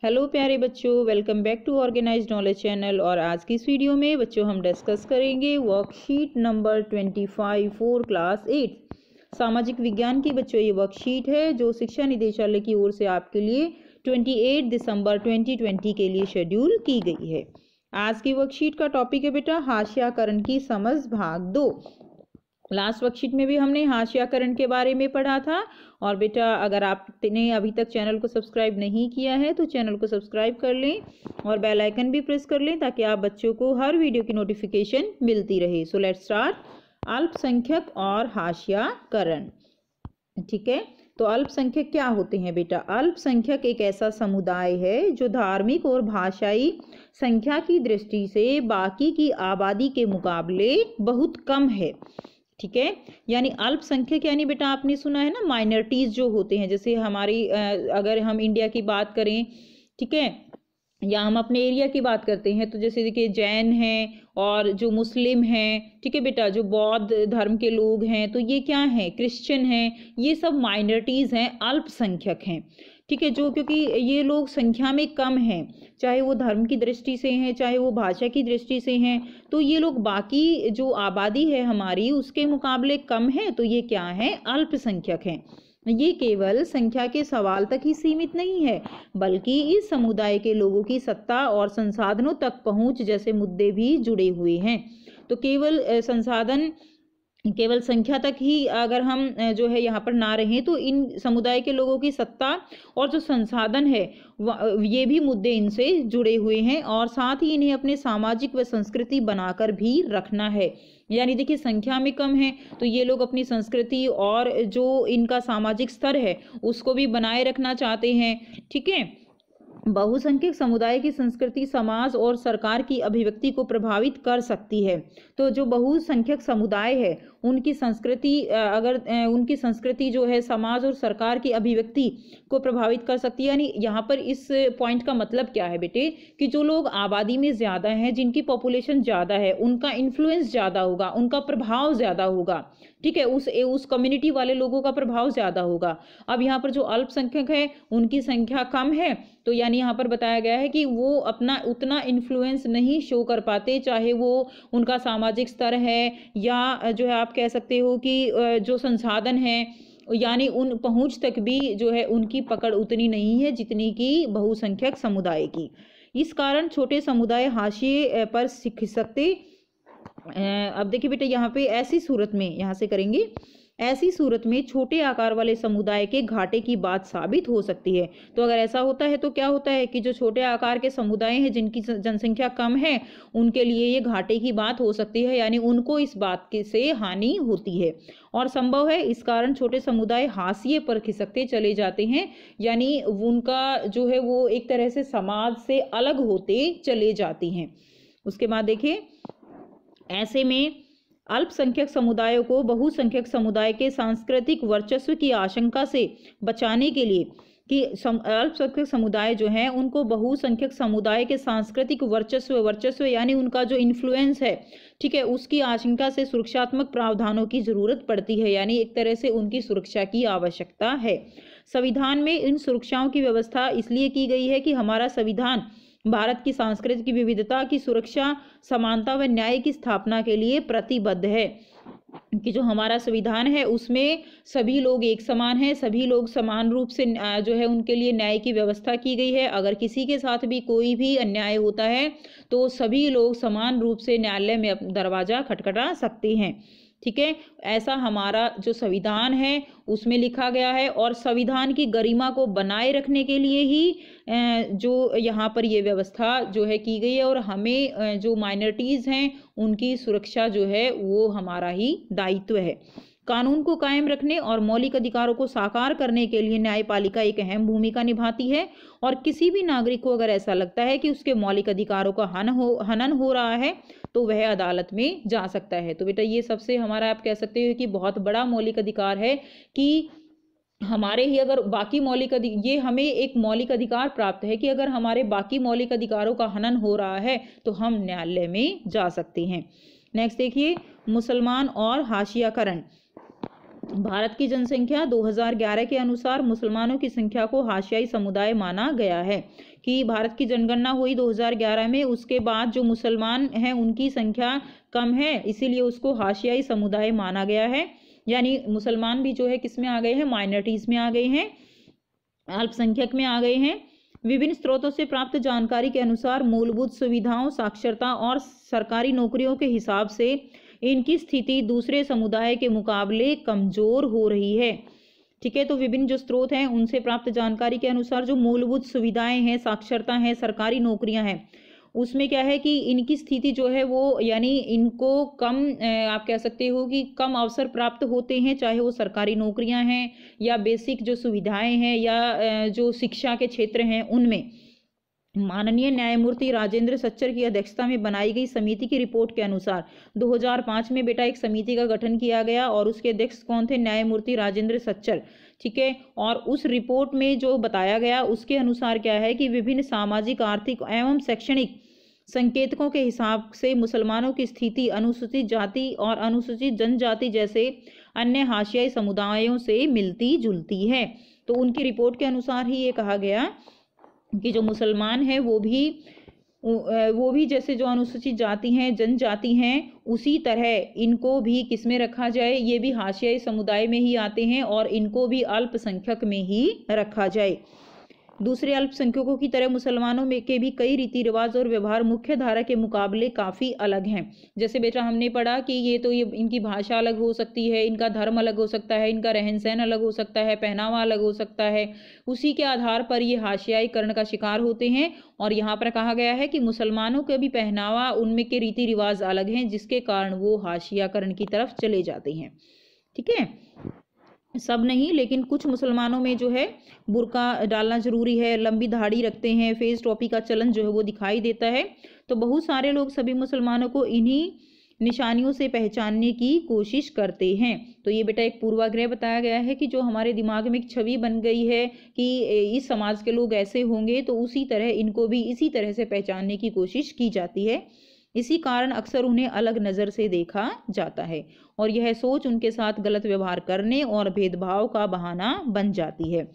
Hello प्यारे बच्चों, welcome back to organised knowledge channel. और आज की इस वीडियो में बच्चों हम डिस्कस करेंगे वर्कशीट नंबर 25 फॉर क्लास 8 सामाजिक विज्ञान की। बच्चों ये वर्कशीट है जो शिक्षा निदेशालय की ओर से आपके लिए 28 दिसंबर 2020 के लिए शेड्यूल की गई है। आज की वर्कशीट का टॉपिक है बेटा हाशियाकरण की समझ भाग 2। लास्ट वर्कशीट में भी हमने हाशियाकरण के बारे में पढ़ा था। और बेटा अगर आपने अभी तक चैनल को सब्सक्राइब नहीं किया है तो चैनल को सब्सक्राइब कर लें और बेल आइकन भी प्रेस कर लें ताकि आप बच्चों को हर वीडियो की नोटिफिकेशन मिलती रहे। So let's start. अल्पसंख्यक और हाशियाकरण। ठीक है, तो अल्पसंख्यक क्या होते हैं बेटा? अल्पसंख्यक एक ऐसा समुदाय है जो धार्मिक और भाषाई संख्या की दृष्टि से बाकी की आबादी के मुकाबले बहुत कम है। ठीक है, यानी अल्पसंख्यक यानी बेटा आपने सुना है ना माइनॉरिटीज जो होते हैं, जैसे हमारी अगर हम इंडिया की बात करें, ठीक है, या हम अपने एरिया की बात करते हैं तो जैसे देखिए जैन हैं और जो मुस्लिम हैं, ठीक है बेटा, जो बौद्ध धर्म के लोग हैं, तो ये क्या हैं? क्रिश्चियन हैं। ये सब माइनॉरिटीज हैं, अल्पसंख्यक हैं। ठीक है, जो क्योंकि ये लोग संख्या में कम हैं, चाहे वो धर्म की दृष्टि से हैं चाहे वो भाषा की दृष्टि से हैं, तो ये लोग बाकी जो आबादी है हमारी उसके मुकाबले कम है, तो ये क्या है? अल्पसंख्यक हैं। ये केवल संख्या के सवाल तक ही सीमित नहीं है बल्कि इस समुदाय के लोगों की सत्ता और संसाधनों तक पहुंच जैसे मुद्दे भी जुड़े हुए हैं। तो केवल संख्या तक ही अगर हम जो है यहाँ पर ना रहें तो इन समुदाय के लोगों की सत्ता और जो संसाधन है ये भी मुद्दे इनसे जुड़े हुए हैं और साथ ही इन्हें अपने सामाजिक व संस्कृति बनाकर भी रखना है। यानी देखिए संख्या में कम है तो ये लोग अपनी संस्कृति और जो इनका सामाजिक स्तर है उसको भी बनाए रखना चाहते हैं। ठीक है, बहुसंख्यक समुदाय की संस्कृति समाज और सरकार की अभिव्यक्ति को प्रभावित कर सकती है। तो जो बहुसंख्यक समुदाय है उनकी संस्कृति जो है समाज और सरकार की अभिव्यक्ति को प्रभावित कर सकती है। यानी यहाँ पर इस पॉइंट का मतलब क्या है बेटे कि जो लोग आबादी में ज़्यादा हैं, जिनकी पॉपुलेशन ज़्यादा है, उनका इन्फ्लुएंस ज़्यादा होगा, उनका प्रभाव ज़्यादा होगा। ठीक है, उस कम्युनिटी वाले लोगों का प्रभाव ज़्यादा होगा। अब यहाँ पर जो अल्पसंख्यक है उनकी संख्या कम है, तो यानी यहाँ पर बताया गया है कि वो अपना उतना इन्फ्लुएंस नहीं शो कर पाते, चाहे वो उनका सामाजिक स्तर है या जो है आप कह सकते हो कि जो संसाधन है, यानी उन पहुंच तक भी जो है उनकी पकड़ उतनी नहीं है जितनी कि बहुसंख्यक समुदाय की। इस कारण छोटे समुदाय हाशिए पर खिसकते। अब देखिए बेटा यहाँ पे ऐसी सूरत में यहाँ से करेंगे, ऐसी सूरत में छोटे आकार वाले समुदाय के घाटे की बात साबित हो सकती है। तो अगर ऐसा होता है तो क्या होता है कि जो छोटे आकार के समुदाय हैं जिनकी जनसंख्या कम है उनके लिए ये घाटे की बात हो सकती है, यानी उनको इस बात से हानि होती है और संभव है इस कारण छोटे समुदाय हाशिए पर खिसकते चले जाते हैं, यानी उनका जो है वो एक तरह से समाज से अलग होते चले जाती हैं। उसके बाद देखिए ऐसे में अल्पसंख्यक समुदायों को बहुसंख्यक समुदाय के सांस्कृतिक वर्चस्व की आशंका से बचाने के लिए कि अल्पसंख्यक समुदाय जो हैं उनको बहुसंख्यक समुदाय के सांस्कृतिक वर्चस्व यानी उनका जो इन्फ्लुएंस है, ठीक है, उसकी आशंका से सुरक्षात्मक प्रावधानों की जरूरत पड़ती है, यानी एक तरह से उनकी सुरक्षा की आवश्यकता है। संविधान में इन सुरक्षाओं की व्यवस्था इसलिए की गई है कि हमारा संविधान भारत की सांस्कृतिक विविधता की सुरक्षा, समानता व न्याय की स्थापना के लिए प्रतिबद्ध है। कि जो हमारा संविधान है उसमें सभी लोग एक समान हैं, सभी लोग समान रूप से जो है उनके लिए न्याय की व्यवस्था की गई है। अगर किसी के साथ भी कोई भी अन्याय होता है तो सभी लोग समान रूप से न्यायालय में दरवाजा खटखटा सकते हैं। ठीक है, ऐसा हमारा जो संविधान है उसमें लिखा गया है और संविधान की गरिमा को बनाए रखने के लिए ही जो यहाँ पर ये व्यवस्था जो है की गई है और हमें जो माइनॉरिटीज़ हैं उनकी सुरक्षा जो है वो हमारा ही दायित्व है। कानून को कायम रखने और मौलिक अधिकारों को साकार करने के लिए न्यायपालिका एक अहम भूमिका निभाती है और किसी भी नागरिक को अगर ऐसा लगता है कि उसके मौलिक अधिकारों का हनन हो रहा है तो वह अदालत में जा सकता है। तो बेटा ये सबसे हमारा आप कह सकते हो कि बहुत बड़ा मौलिक अधिकार है कि हमारे ही अगर बाकी ये हमें एक मौलिक अधिकार प्राप्त है कि अगर हमारे बाकी मौलिक अधिकारों का हनन हो रहा है तो हम न्यायालय में जा सकते हैं। नेक्स्ट देखिए मुसलमान और हाशियाकरण। भारत की जनसंख्या 2011 के अनुसार मुसलमानों की संख्या को हाशियाई समुदाय माना गया है कि भारत की जनगणना हुई 2011 में, उसके बाद जो मुसलमान हैं उनकी संख्या कम है, इसीलिए उसको हाशियाई समुदाय माना गया है। यानी मुसलमान भी जो है किस में आ गए हैं, माइनॉरिटीज में आ गए हैं, अल्पसंख्यक में आ गए हैं। विभिन्न स्रोतों से प्राप्त जानकारी के अनुसार मूलभूत सुविधाओं, साक्षरता और सरकारी नौकरियों के हिसाब से इनकी स्थिति दूसरे समुदाय के मुकाबले कमजोर हो रही है। ठीक है, तो विभिन्न जो स्रोत हैं उनसे प्राप्त जानकारी के अनुसार जो मूलभूत सुविधाएं हैं, साक्षरता है, सरकारी नौकरियां हैं, उसमें क्या है कि इनकी स्थिति जो है वो, यानी इनको कम आप कह सकते हो कि कम अवसर प्राप्त होते हैं, चाहे वो सरकारी नौकरियां हैं या बेसिक जो सुविधाएं हैं या जो शिक्षा के क्षेत्र हैं उनमें। माननीय न्यायमूर्ति राजेंद्र सच्चर की अध्यक्षता में बनाई गई समिति की रिपोर्ट के अनुसार 2005 में बेटा एक समिति का गठन किया गया और उसके अध्यक्ष कौन थे, न्यायमूर्ति राजेंद्र सच्चर। ठीक है, और उस रिपोर्ट में जो बताया गया उसके अनुसार क्या है कि विभिन्न सामाजिक, आर्थिक एवं शैक्षणिक संकेतकों के हिसाब से मुसलमानों की स्थिति अनुसूचित जाति और अनुसूचित जनजाति जैसे अन्य हाशियाई समुदायों से मिलती जुलती है। तो उनकी रिपोर्ट के अनुसार ही ये कहा गया कि जो मुसलमान हैं वो भी जैसे जो अनुसूचित जाति हैं, जनजाति हैं, उसी तरह इनको भी किस में रखा जाए, ये भी हाशियाई समुदाय में ही आते हैं और इनको भी अल्पसंख्यक में ही रखा जाए। दूसरे अल्पसंख्यकों की तरह मुसलमानों में के भी कई रीति रिवाज और व्यवहार मुख्य धारा के मुकाबले काफ़ी अलग हैं। जैसे बेटा हमने पढ़ा कि ये इनकी भाषा अलग हो सकती है, इनका धर्म अलग हो सकता है, इनका रहन सहन अलग हो सकता है, पहनावा अलग हो सकता है, उसी के आधार पर ये हाशियाईकरण का शिकार होते हैं। और यहाँ पर कहा गया है कि मुसलमानों का भी पहनावा, उनमें के रीति रिवाज अलग हैं, जिसके कारण वो हाशियाकरण की तरफ चले जाते हैं। ठीक है, सब नहीं, लेकिन कुछ मुसलमानों में जो है बुर्का डालना जरूरी है, लंबी दाढ़ी रखते हैं, फेस टोपी का चलन जो है वो दिखाई देता है। तो बहुत सारे लोग सभी मुसलमानों को इन्हीं निशानियों से पहचानने की कोशिश करते हैं। तो ये बेटा एक पूर्वाग्रह बताया गया है कि जो हमारे दिमाग में एक छवि बन गई है कि इस समाज के लोग ऐसे होंगे, तो उसी तरह इनको भी इसी तरह से पहचानने की कोशिश की जाती है। इसी कारण अक्सर उन्हें अलग नज़र से देखा जाता है और यह सोच उनके साथ गलत व्यवहार करने और भेदभाव का बहाना बन जाती है।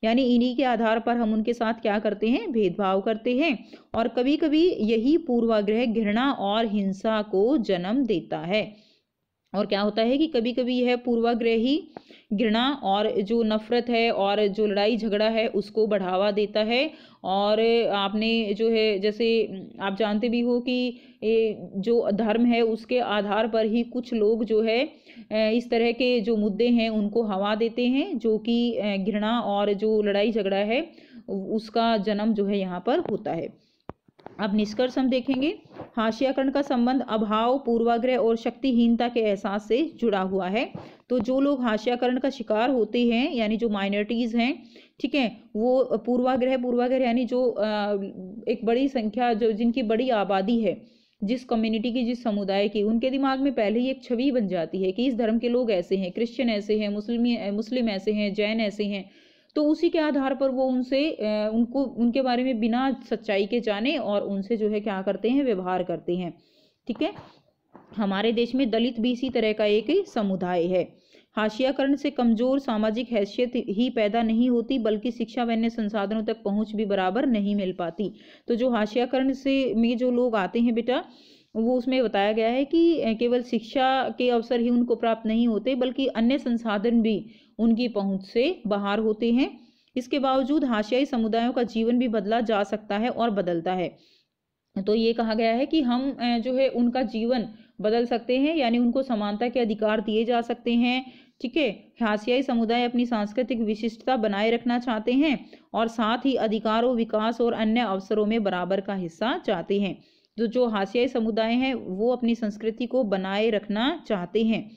यानी इन्हीं के आधार पर हम उनके साथ क्या करते हैं, भेदभाव करते हैं। और कभी कभी यही पूर्वाग्रह घृणा और हिंसा को जन्म देता है। और क्या होता है कि कभी कभी यह पूर्वाग्रह ही घृणा और जो नफरत है और जो लड़ाई झगड़ा है उसको बढ़ावा देता है। और आपने जो है, जैसे आप जानते भी हो कि जो धर्म है उसके आधार पर ही कुछ लोग जो है इस तरह के जो मुद्दे हैं उनको हवा देते हैं, जो कि घृणा और जो लड़ाई झगड़ा है उसका जन्म जो है यहाँ पर होता है। अब निष्कर्ष हम देखेंगे, हाशियाकरण का संबंध अभाव, पूर्वाग्रह और शक्तिहीनता के एहसास से जुड़ा हुआ है। तो जो लोग हाशियाकरण का शिकार होते हैं, यानी जो माइनॉरिटीज़ हैं, ठीक है, वो पूर्वाग्रह यानी जो एक बड़ी संख्या, जो जिनकी बड़ी आबादी है, जिस कम्युनिटी की, जिस समुदाय की, उनके दिमाग में पहले ही एक छवि बन जाती है कि इस धर्म के लोग ऐसे हैं, क्रिश्चियन ऐसे हैं, मुस्लिम ऐसे हैं, जैन ऐसे हैं। तो उसी के आधार पर वो उनको उनके बारे में बिना सच्चाई के जाने और उनसे जो है क्या करते हैं, व्यवहार करते हैं। ठीक है, हमारे देश में दलित भी इसी तरह का एक समुदाय है। हाशियाकरण से कमजोर सामाजिक हैसियत ही पैदा नहीं होती, बल्कि शिक्षा व अन्य संसाधनों तक पहुंच भी बराबर नहीं मिल पाती। तो जो हाशियाकरण से में जो लोग आते हैं बेटा, वो उसमें बताया गया है कि केवल शिक्षा के अवसर ही उनको प्राप्त नहीं होते, बल्कि अन्य संसाधन भी उनकी पहुंच से बाहर होते हैं। इसके बावजूद हाशियाई समुदायों का जीवन भी बदला जा सकता है और बदलता है। तो ये कहा गया है कि हम जो है उनका जीवन बदल सकते हैं, यानी उनको समानता के अधिकार दिए जा सकते हैं। ठीक है, हाशियाई समुदाय अपनी सांस्कृतिक विशिष्टता बनाए रखना चाहते हैं और साथ ही अधिकारों, विकास और अन्य अवसरों में बराबर का हिस्सा चाहते हैं। जो हाशियाई समुदाय हैं वो अपनी संस्कृति को बनाए रखना चाहते हैं।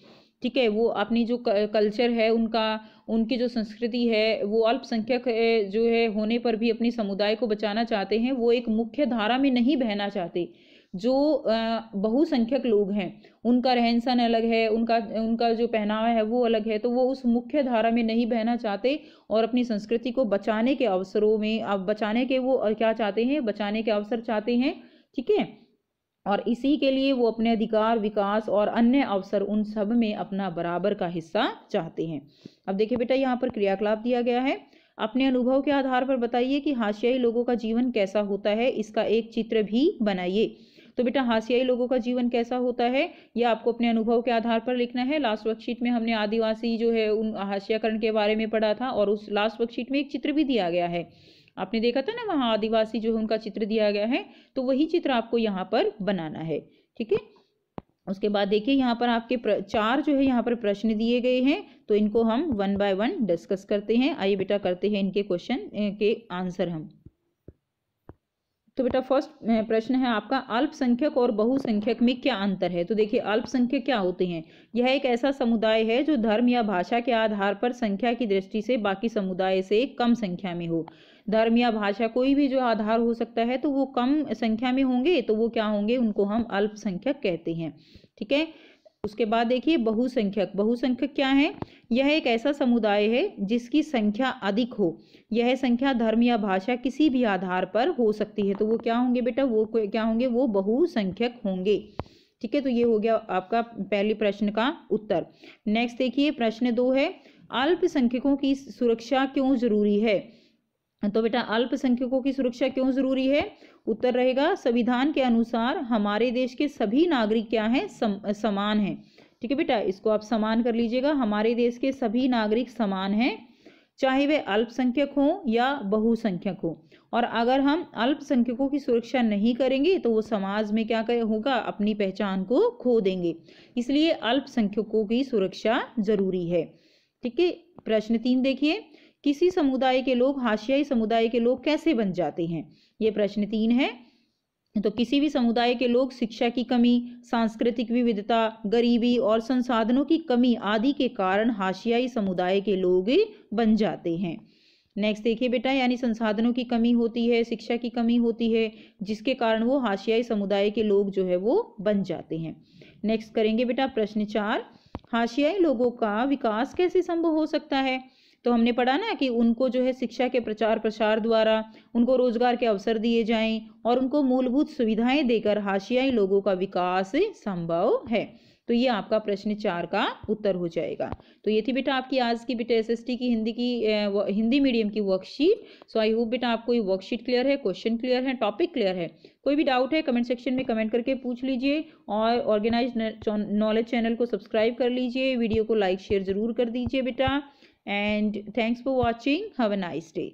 ठीक है, वो अपनी जो कल्चर है उनकी जो संस्कृति है, वो अल्पसंख्यक जो है होने पर भी अपनी समुदाय को बचाना चाहते हैं। वो एक मुख्य धारा में नहीं बहना चाहते। जो बहुसंख्यक लोग हैं उनका रहन सहन अलग है, उनका जो पहनावा है वो अलग है, तो वो उस मुख्य धारा में नहीं बहना चाहते और अपनी संस्कृति को बचाने के अवसरों में, अब बचाने के वो क्या चाहते हैं, बचाने के अवसर चाहते हैं। ठीक है, और इसी के लिए वो अपने अधिकार, विकास और अन्य अवसर उन सब में अपना बराबर का हिस्सा चाहते हैं। अब देखिए बेटा, यहाँ पर क्रियाकलाप दिया गया है। अपने अनुभव के आधार पर बताइए कि हाशियाई लोगों का जीवन कैसा होता है, इसका एक चित्र भी बनाइए। तो बेटा हाशियाई लोगों का जीवन कैसा होता है यह आपको अपने अनुभव के आधार पर लिखना है। लास्ट वर्कशीट में हमने आदिवासी जो है उन हाशियाकरण के बारे में पढ़ा था और उस लास्ट वर्कशीट में एक चित्र भी दिया गया है, आपने देखा था ना, वहाँ आदिवासी जो है उनका चित्र दिया गया है, तो वही चित्र आपको यहाँ पर बनाना है। ठीक है, उसके बाद देखिए यहाँ पर आपके चार जो है यहाँ पर प्रश्न दिए गए हैं, तो इनको हम 1 बाय 1 डिस्कस करते हैं। आइए बेटा करते हैं इनके क्वेश्चन के आंसर हम। तो बेटा फर्स्ट प्रश्न है आपका, अल्पसंख्यक और बहुसंख्यक में क्या अंतर है। तो देखिए अल्पसंख्यक क्या होते हैं, यह एक ऐसा समुदाय है जो धर्म या भाषा के आधार पर संख्या की दृष्टि से बाकी समुदाय से कम संख्या में हो। धर्म या भाषा कोई भी जो आधार हो सकता है, तो वो कम संख्या में होंगे तो वो क्या होंगे, उनको हम अल्पसंख्यक कहते हैं। ठीक है, उसके बाद देखिए बहुसंख्यक। बहुसंख्यक क्या है, यह एक ऐसा समुदाय है जिसकी संख्या अधिक हो। यह संख्या धर्म या भाषा किसी भी आधार पर हो सकती है, तो वो क्या होंगे बेटा, वो क्या होंगे, वो बहुसंख्यक होंगे। ठीक है, तो ये हो गया आपका पहले प्रश्न का उत्तर। नेक्स्ट देखिए प्रश्न 2 है, अल्पसंख्यकों की सुरक्षा क्यों जरूरी है। तो बेटा अल्पसंख्यकों की सुरक्षा क्यों जरूरी है, उत्तर रहेगा संविधान के अनुसार हमारे देश के सभी नागरिक क्या हैं, समान हैं। ठीक है बेटा, इसको आप समान कर लीजिएगा, हमारे देश के सभी नागरिक समान हैं, चाहे वे अल्पसंख्यक हों या बहुसंख्यक हों। और अगर हम अल्पसंख्यकों की सुरक्षा नहीं करेंगे तो वो समाज में क्या होगा, अपनी पहचान को खो देंगे, इसलिए अल्पसंख्यकों की सुरक्षा जरूरी है। ठीक है, प्रश्न 3 देखिए, किसी समुदाय के लोग हाशियाई समुदाय के लोग कैसे बन जाते हैं। ये प्रश्न 3 है। तो किसी भी समुदाय के लोग शिक्षा की कमी, सांस्कृतिक विविधता, गरीबी और संसाधनों की कमी आदि के कारण हाशियाई समुदाय के लोग बन जाते हैं। नेक्स्ट देखिए बेटा, यानी संसाधनों की कमी होती है, शिक्षा की कमी होती है, जिसके कारण वो हाशियाई समुदाय के लोग जो है वो बन जाते हैं। नेक्स्ट करेंगे बेटा प्रश्न 4, हाशियाई लोगों का विकास कैसे संभव हो सकता है। तो हमने पढ़ा ना कि उनको जो है शिक्षा के प्रचार प्रसार द्वारा उनको रोजगार के अवसर दिए जाएं और उनको मूलभूत सुविधाएं देकर हाशियाई लोगों का विकास संभव है। तो ये आपका प्रश्न 4 का उत्तर हो जाएगा। तो ये थी बेटा आपकी आज की बेटा एसएसटी की हिंदी मीडियम की वर्कशीट। सो आई होप बेटा आपको ये वर्कशीट क्लियर है, क्वेश्चन क्लियर है, टॉपिक क्लियर है। कोई भी डाउट है कमेंट सेक्शन में कमेंट करके पूछ लीजिए और ऑर्गेनाइज नॉलेज चैनल को सब्सक्राइब कर लीजिए, वीडियो को लाइक शेयर जरूर कर दीजिए बेटा। And thanks for watching. Have a nice day.